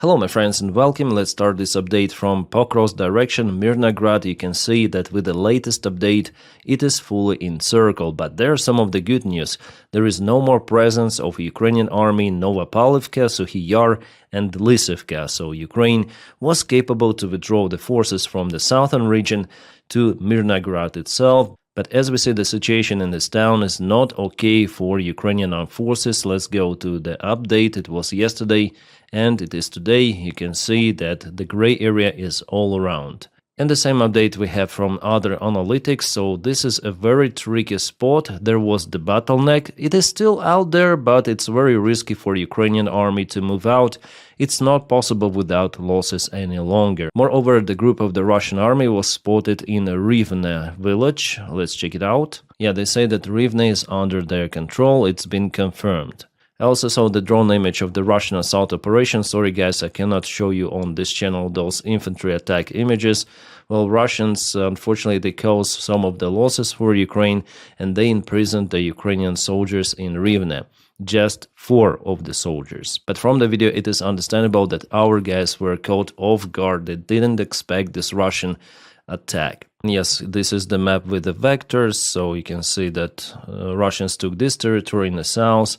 Hello my friends and welcome. Let's start this update from Pokrovsk direction Myrnograd. You can see that with the latest update it is fully encircled, but there's some of the good news. There is no more presence of Ukrainian army in Novopavlivka, Suhy Yar and Lysivka, so Ukraine was capable to withdraw the forces from the southern region to Myrnograd itself. But as we see, the situation in this town is not okay for Ukrainian armed forces. Let's go to the update. It was yesterday and it is today. You can see that the gray area is all around. And the same update we have from other analytics, so this is a very tricky spot. There was the bottleneck. It is still out there, but it's very risky for Ukrainian army to move out. It's not possible without losses any longer. Moreover, the group of the Russian army was spotted in Rivne village. Let's check it out. Yeah, they say that Rivne is under their control. It's been confirmed. I also saw the drone image of the Russian assault operation. Sorry guys, I cannot show you on this channel those infantry attack images. Well, Russians, unfortunately, they caused some of the losses for Ukraine and they imprisoned the Ukrainian soldiers in Rivne. Just 4 of the soldiers. But from the video it is understandable that our guys were caught off guard. They didn't expect this Russian attack. Yes, this is the map with the vectors, so you can see that Russians took this territory in the south.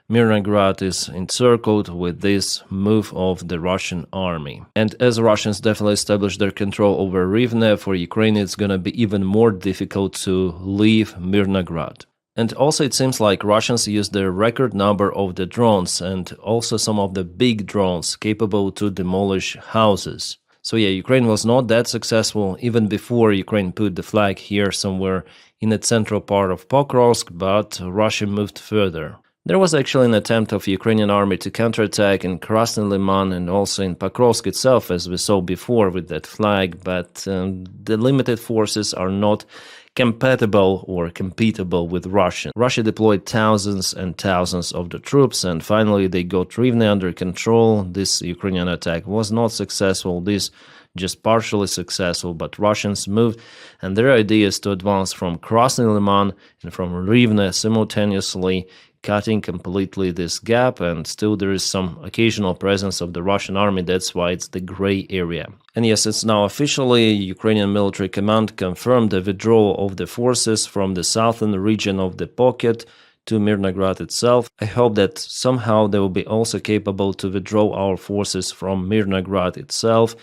Myrnograd is encircled with this move of the Russian army. And as Russians definitely established their control over Rivne, for Ukraine it's gonna be even more difficult to leave Myrnograd. And also it seems like Russians used the record number of the drones and also some of the big drones capable to demolish houses. So yeah, Ukraine was not that successful even before Ukraine put the flag here somewhere in the central part of Pokrovsk, but Russia moved further. There was actually an attempt of Ukrainian army to counterattack in Krasny Liman and also in Pokrovsk itself, as we saw before with that flag, but the limited forces are not compatible or compatible with Russia. Russia deployed thousands and thousands of the troops and finally they got Rivne under control. This Ukrainian attack was not successful, this just partially successful, but Russians moved and their idea is to advance from Krasny Liman and from Rivne simultaneously, cutting completely this gap, and still there is some occasional presence of the Russian army. That's why it's the gray area. And yes, it's now officially Ukrainian military command confirmed the withdrawal of the forces from the southern region of the pocket to Myrnograd itself. I hope that somehow they will be also capable to withdraw our forces from Myrnograd itself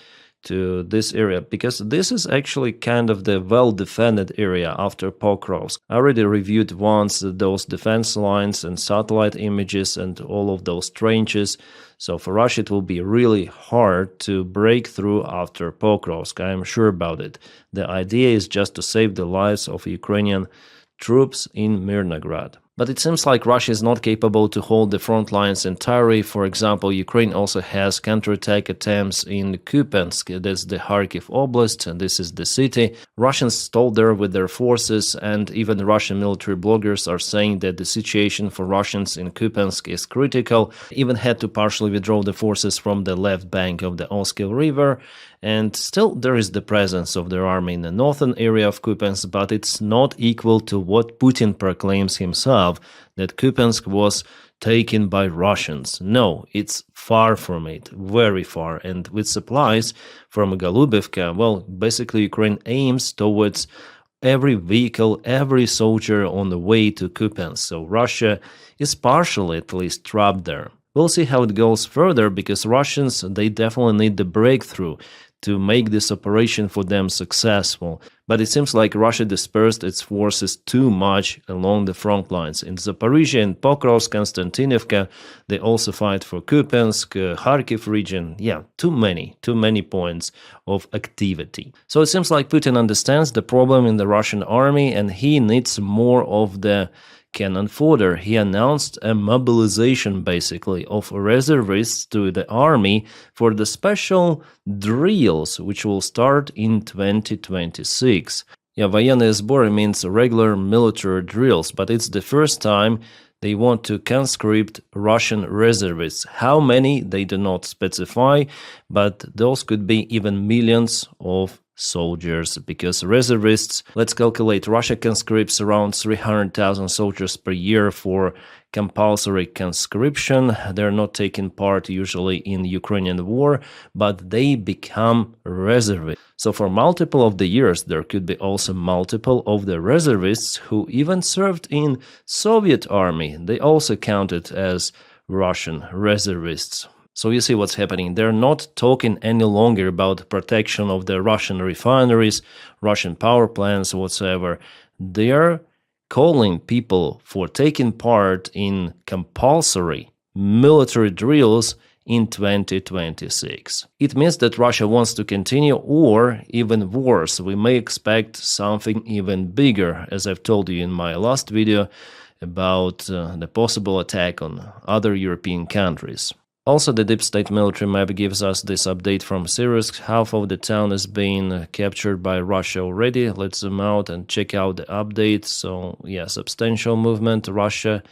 to this area, because this is actually kind of the well-defended area after Pokrovsk. I already reviewed once those defense lines and satellite images and all of those trenches, so for Russia it will be really hard to break through after Pokrovsk, I am sure about it. The idea is just to save the lives of Ukrainian troops in Myrnograd. But it seems like Russia is not capable to hold the front lines entirely. For example, Ukraine also has counterattack attempts in Kupiansk, that's the Kharkiv Oblast, and this is the city. Russians stalled there with their forces, and even Russian military bloggers are saying that the situation for Russians in Kupiansk is critical. Even had to partially withdraw the forces from the left bank of the Oskil River, and still there is the presence of their army in the northern area of Kupiansk, but it's not equal to what Putin proclaims himself, that Kupiansk was taken by Russians. No, it's far from it, very far, and with supplies from Golubivka, well, basically Ukraine aims towards every vehicle, every soldier on the way to Kupiansk, so Russia is partially at least trapped there. We'll see how it goes further, because Russians, they definitely need the breakthrough to make this operation for them successful. But it seems like Russia dispersed its forces too much along the front lines. In Zaporizhia and Pokrovsk, Konstantinivka, they also fight for Kupiansk, Kharkiv region. Yeah, too many points of activity. So it seems like Putin understands the problem in the Russian army and he needs more of the cannon fodder. He announced a mobilization basically of reservists to the army for the special drills which will start in 2026. Yeah, военные сборы means regular military drills, but it's the first time they want to conscript Russian reservists. How many, they do not specify, but those could be even millions of soldiers, because reservists, let's calculate, Russia conscripts around 300,000 soldiers per year for compulsory conscription. They're not taking part usually in Ukrainian war, but they become reservists. So for multiple of the years, there could be also multiple of the reservists who even served in Soviet army. They also counted as Russian reservists. So you see what's happening. They're not talking any longer about protection of the Russian refineries, Russian power plants, whatsoever. They're calling people for taking part in compulsory military drills in 2026. It means that Russia wants to continue, or even worse, we may expect something even bigger, as I've told you in my last video about the possible attack on other European countries. Also, the deep state military map gives us this update from Syrsk. Half of the town is being captured by Russia already. Let's zoom out and check out the update. So, yeah, substantial movement. Russia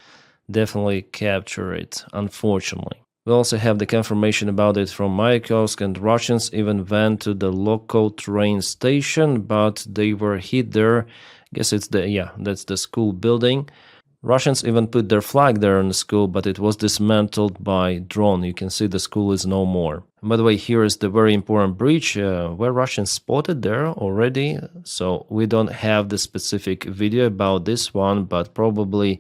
definitely captured it, unfortunately. We also have the confirmation about it from Mayakovsk, and Russians even went to the local train station, but they were hit there. I guess it's that's the school building. Russians even put their flag there in the school, but it was dismantled by drone. You can see the school is no more. And by the way, here is the very important bridge where Russians spotted there already. So we don't have the specific video about this one, but probably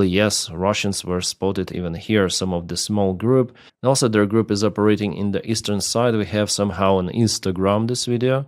yes, Russians were spotted even here, some of the small group. And also their group is operating in the eastern side. We have somehow on Instagram this video.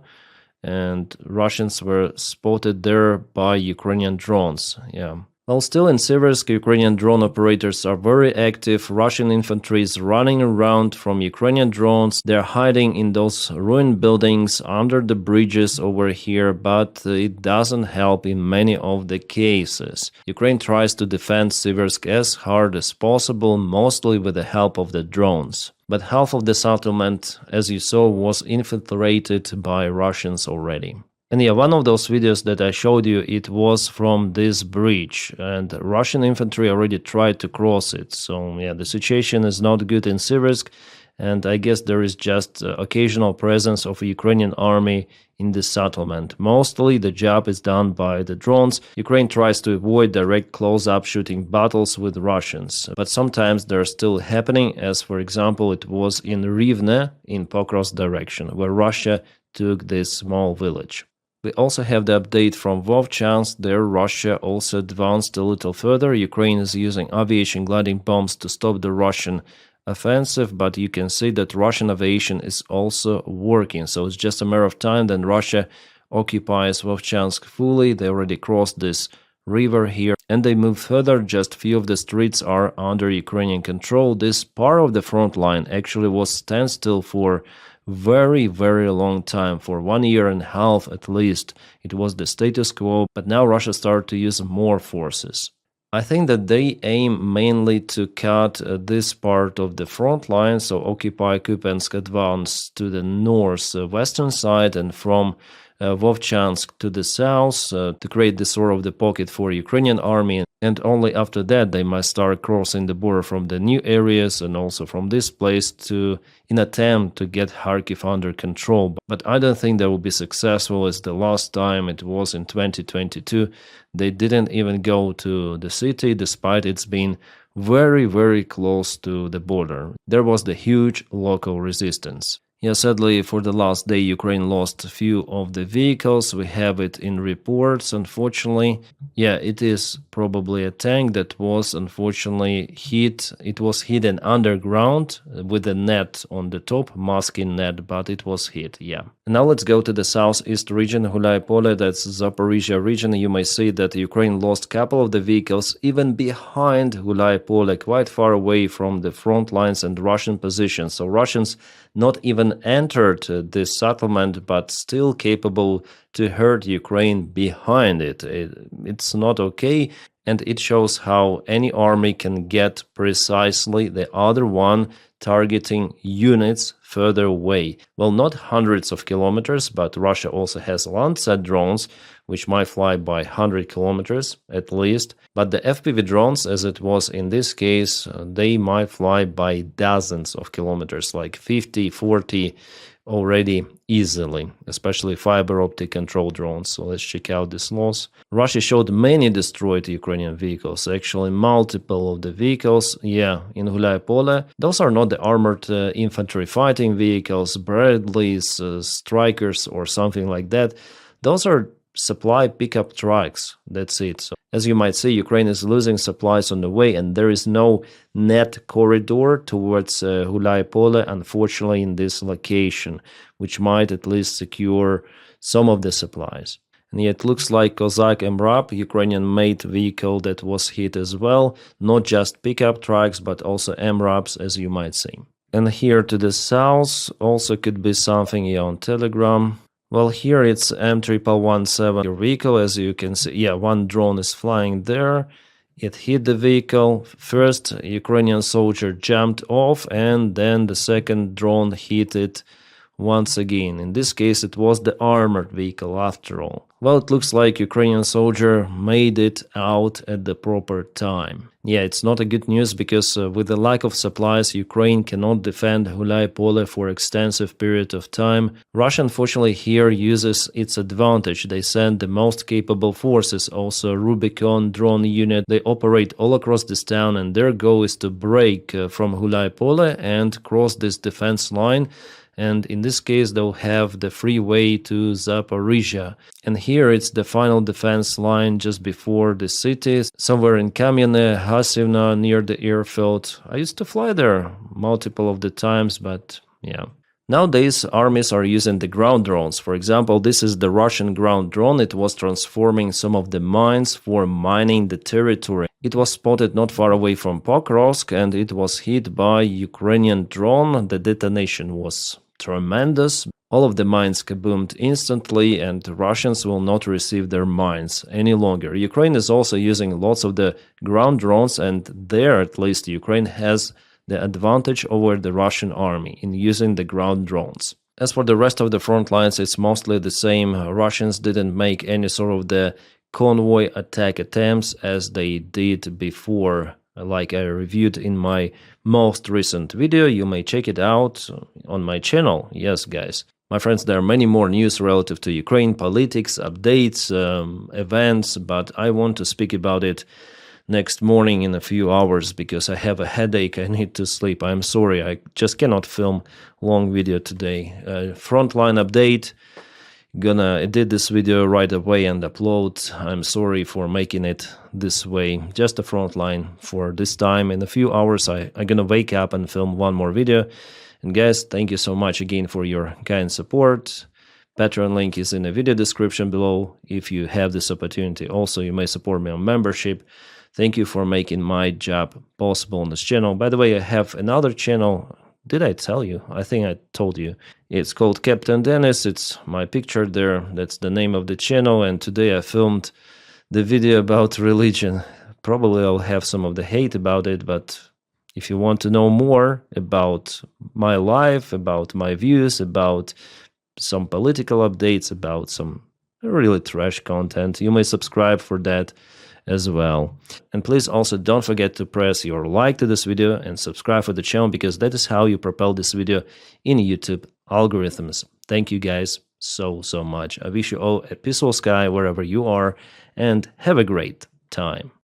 And Russians were spotted there by Ukrainian drones. Yeah. While still in Syrsk, Ukrainian drone operators are very active. Russian infantry is running around from Ukrainian drones. They're hiding in those ruined buildings under the bridges over here, but it doesn't help in many of the cases. Ukraine tries to defend Syrsk as hard as possible, mostly with the help of the drones. But half of the settlement, as you saw, was infiltrated by Russians already. And yeah, one of those videos that I showed you, it was from this bridge, and Russian infantry already tried to cross it. So yeah, the situation is not good in Syrsk, and I guess there is just occasional presence of a Ukrainian army in the settlement. Mostly the job is done by the drones. Ukraine tries to avoid direct close-up shooting battles with Russians, but sometimes they're still happening, as for example it was in Rivne in Pokrovsk direction, where Russia took this small village. We also have the update from Vovchansk. There Russia also advanced a little further. Ukraine is using aviation gliding bombs to stop the Russian offensive, but you can see that Russian aviation is also working. So it's just a matter of time, then Russia occupies Vovchansk fully. They already crossed this river here and they move further. Just few of the streets are under Ukrainian control. This part of the front line actually was standstill for very long time, for 1.5 years at least. It was the status quo, but now Russia started to use more forces. I think that they aim mainly to cut this part of the front line, so occupy Kupiansk, advance to the north-western side, and from Vovchansk to the south to create this sort of the pocket for Ukrainian army, and only after that they might start crossing the border from the new areas and also from this place to in attempt to get Kharkiv under control. But I don't think they will be successful, as the last time it was in 2022. They didn't even go to the city despite it's been very close to the border. There was the huge local resistance. Yeah, sadly, for the last day, Ukraine lost a few of the vehicles. We have it in reports, unfortunately. Yeah, it is probably a tank that was unfortunately hit. It was hidden underground with a net on the top, masking net, but it was hit, yeah. And now let's go to the southeast region, Gulai-Pole, that's Zaporizhia region. You may see that Ukraine lost a couple of the vehicles even behind Gulai-Pole, quite far away from the front lines and Russian positions. So Russians not even entered this settlement, but still capable to hurt Ukraine behind it. It's not okay, and it shows how any army can get precisely the other one, targeting units further away. Well, not hundreds of kilometers, but Russia also has Landsat drones, which might fly by 100 kilometers at least. But the FPV drones, as it was in this case, they might fly by dozens of kilometers, like 50, 40, already easily, especially fiber optic control drones. So let's check out this loss. Russia showed many destroyed Ukrainian vehicles, actually multiple of the vehicles, yeah, in Gulay-Pole. Those are not the armored infantry fighting vehicles, Bradleys, Strikers or something like that. Those are supply pickup trucks. That's it. So, as you might see, Ukraine is losing supplies on the way, and there is no net corridor towards Gulay-Pole, unfortunately, in this location, which might at least secure some of the supplies. And yet, it looks like Kozak MRAP, Ukrainian-made vehicle that was hit as well, not just pickup trucks, but also MRAPs, as you might see. And here to the south also could be something on Telegram. Well, here it's M1117 vehicle, as you can see. Yeah, one drone is flying there. It hit the vehicle. First, Ukrainian soldier jumped off, and then the second drone hit it once again. In this case, it was the armored vehicle after all. Well, it looks like Ukrainian soldier made it out at the proper time. Yeah, it's not a good news because with the lack of supplies, Ukraine cannot defend Gulay-Pole for extensive period of time. Russia, unfortunately, here uses its advantage. They send the most capable forces, also Rubicon drone unit. They operate all across this town, and their goal is to break from Gulay-Pole and cross this defense line. And in this case, they'll have the freeway to Zaporizhia. And here it's the final defense line just before the city, somewhere in Kamiene, Hasivna, near the airfield. I used to fly there multiple of the times, but yeah. Nowadays, armies are using the ground drones. For example, this is the Russian ground drone. It was transforming some of the mines for mining the territory. It was spotted not far away from Pokrovsk, and it was hit by Ukrainian drone. The detonation was tremendous. All of the mines kaboomed instantly, and the Russians will not receive their mines any longer. Ukraine is also using lots of the ground drones, and there at least Ukraine has the advantage over the Russian army in using the ground drones. As for the rest of the front lines, it's mostly the same. Russians didn't make any sort of the convoy attack attempts as they did before, like I reviewed in my most recent video. You may check it out on my channel. Yes, guys. My friends, there are many more news relative to Ukraine, politics, updates, events, but I want to speak about it next morning in a few hours because I have a headache. I need to sleep. I'm sorry. I just cannot film long video today. Frontline update. Gonna edit this video right away and upload. I'm sorry for making it this way. Just a frontline for this time. In a few hours, I'm gonna wake up and film one more video. And guys, thank you so much again for your kind support. Patreon link is in the video description below. If you have this opportunity, also you may support me on membership. Thank you for making my job possible on this channel. By the way, I have another channel. Did I tell you? I think I told you. It's called Captain Dennis. It's my picture there. That's the name of the channel. And today I filmed the video about religion. Probably I'll have some of the hate about it, but if you want to know more about my life, about my views, about some political updates, about some really trash content, you may subscribe for that as well. And please also don't forget to press your like to this video and subscribe for the channel because that is how you propel this video in YouTube algorithms. Thank you guys so much. I wish you all a peaceful sky wherever you are and have a great time.